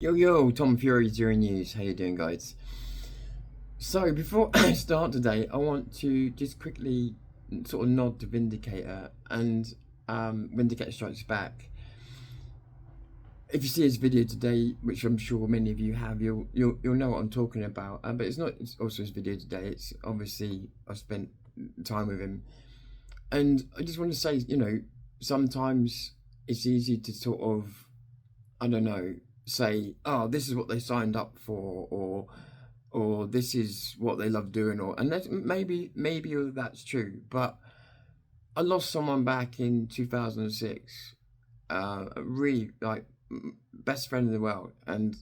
Yo yo, Tom Fury, Zero News. How you doing, guys? So before I start today, I want to just quickly sort of nod to Vindicator and Vindicator Strikes Back. If you see his video today, which I'm sure many of you have, you'll know what I'm talking about. But it's not. It's also his video today. It's obviously I've spent time with him, and I just want to say, sometimes it's easy to sort of, I don't know, say, oh, this is what they signed up for, or this is what they love doing, and that maybe all that's true. But I lost someone back in 2006, a really like best friend in the world, and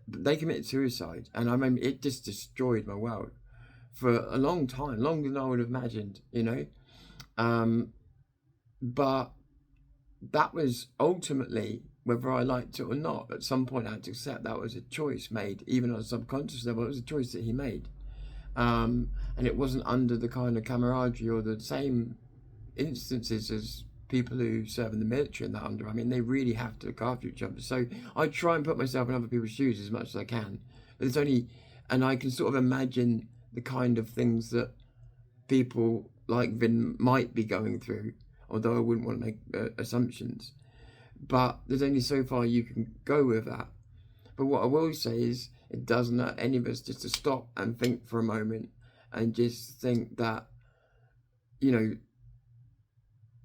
they committed suicide, and I mean it just destroyed my world for a long time, longer than I would have imagined. Um, but that was ultimately, whether I liked it or not, at some point I had to accept that was a choice made, even on a subconscious level. It was a choice that he made. And it wasn't under the kind of camaraderie or the same instances as people who serve in the military and that under. I mean, they really have to look after each other. So I try and put myself in other people's shoes as much as I can. But it's only, and I can sort of imagine the kind of things that people like Vin might be going through, although I wouldn't want to make assumptions. But there's only so far you can go with that. But what I will say is, it doesn't hurt any of us just to stop and think for a moment and just think that, you know,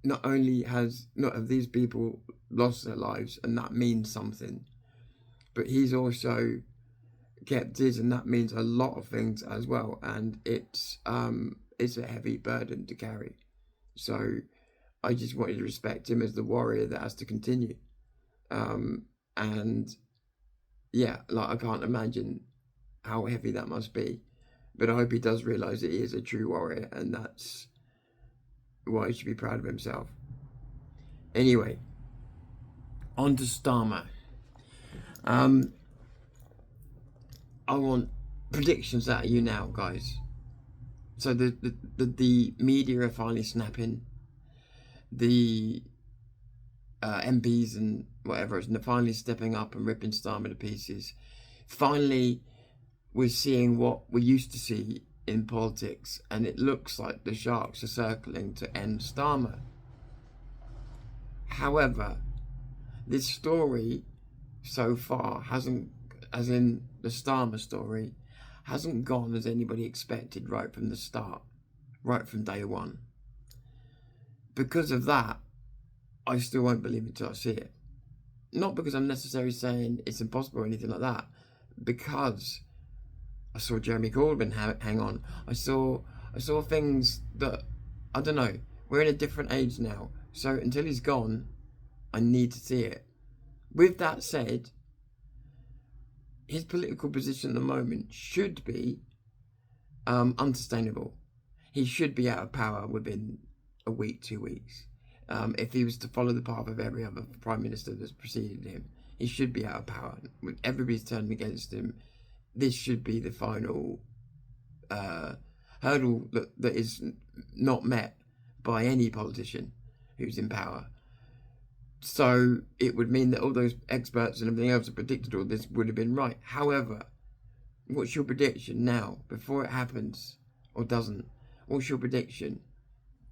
not have these people lost their lives, and that means something, but he's also kept his, and that means a lot of things as well, and it's a heavy burden to carry. So I just wanted to respect him as the warrior that has to continue. And yeah, like I can't imagine how heavy that must be. But I hope he does realise that he is a true warrior, and that's why he should be proud of himself. Anyway, on to Starmer. Um, I want predictions out of you now, guys. So the media are finally snapping. The MPs and whatever is finally stepping up and ripping Starmer to pieces. Finally, we're seeing what we used to see in politics, and it looks like the sharks are circling to end Starmer. However, this story so far hasn't, as in the Starmer story, hasn't gone as anybody expected right from the start, right from day one. Because of that, I still won't believe it till I see it. Not because I'm necessarily saying it's impossible or anything like that, because I saw Jeremy Corbyn hang on. I saw things that, I don't know. We're in a different age now, so until he's gone, I need to see it. With that said, his political position at the moment should be unsustainable. He should be out of power within a week, 2 weeks. If he was to follow the path of every other prime minister that's preceded him, he should be out of power. Everybody's turning against him. This should be the final hurdle that is not met by any politician who's in power. So it would mean that all those experts and everything else that predicted all this would have been right. However, what's your prediction now, before it happens, or doesn't? What's your prediction?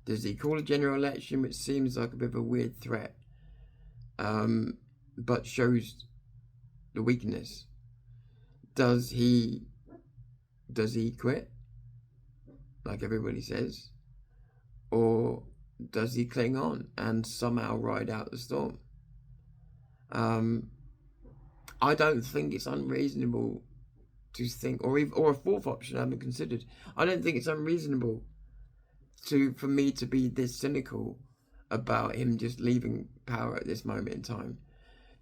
Does he call a general election, which seems like a bit of a weird threat, but shows the weakness? Does he quit, like everybody says? Or does he cling on and somehow ride out the storm? I don't think it's unreasonable to think, or a fourth option I haven't considered. I don't think it's unreasonable for me to be this cynical about him just leaving power at this moment in time.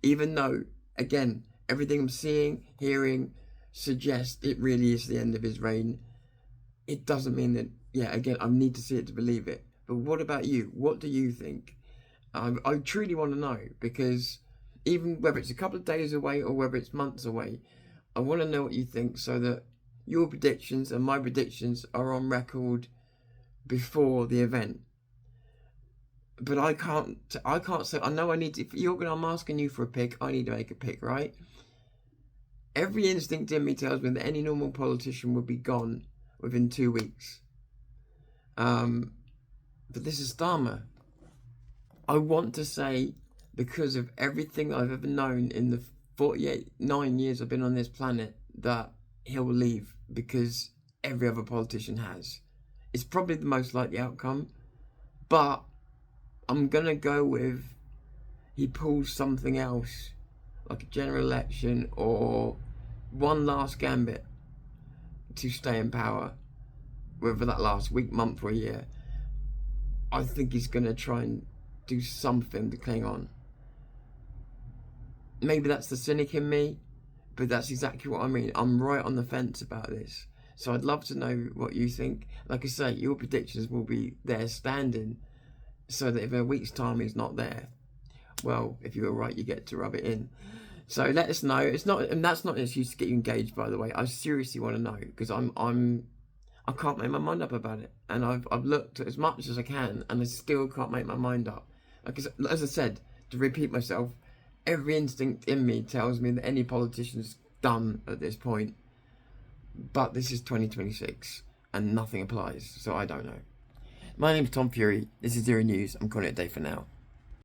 Even though, again, everything I'm seeing, hearing suggests it really is the end of his reign, it doesn't mean that, again, I need to see it to believe it. But what about you? What do you think? I truly want to know, because even whether it's a couple of days away or whether it's months away, I want to know what you think, so that your predictions and my predictions are on record before the event. but I can't say. I know I need to. If I'm asking you for a pick, I need to make a pick, right? Every instinct in me tells me that any normal politician would be gone within 2 weeks. But this is Starmer. I want to say, because of everything I've ever known in the 9 years I've been on this planet, that he'll leave because every other politician has. It's probably the most likely outcome, but I'm gonna go with he pulls something else, like a general election or one last gambit to stay in power, whether that lasts a week, month, or a year. I think he's gonna try and do something to cling on. Maybe that's the cynic in me, but that's exactly what I mean. I'm right on the fence about this. So I'd love to know what you think. Like I say, your predictions will be there standing, so that if in a week's time he's not there, well, if you were right, you get to rub it in. So let us know. It's not, and that's not an excuse to get you engaged, by the way. I seriously want to know, because I can't make my mind up about it, and I've looked as much as I can, and I still can't make my mind up. Like, as I said, to repeat myself, every instinct in me tells me that any politician's done at this point. But this is 2026, and nothing applies, so I don't know. My name's Tom Fury. This is Zero News. I'm calling it a day for now.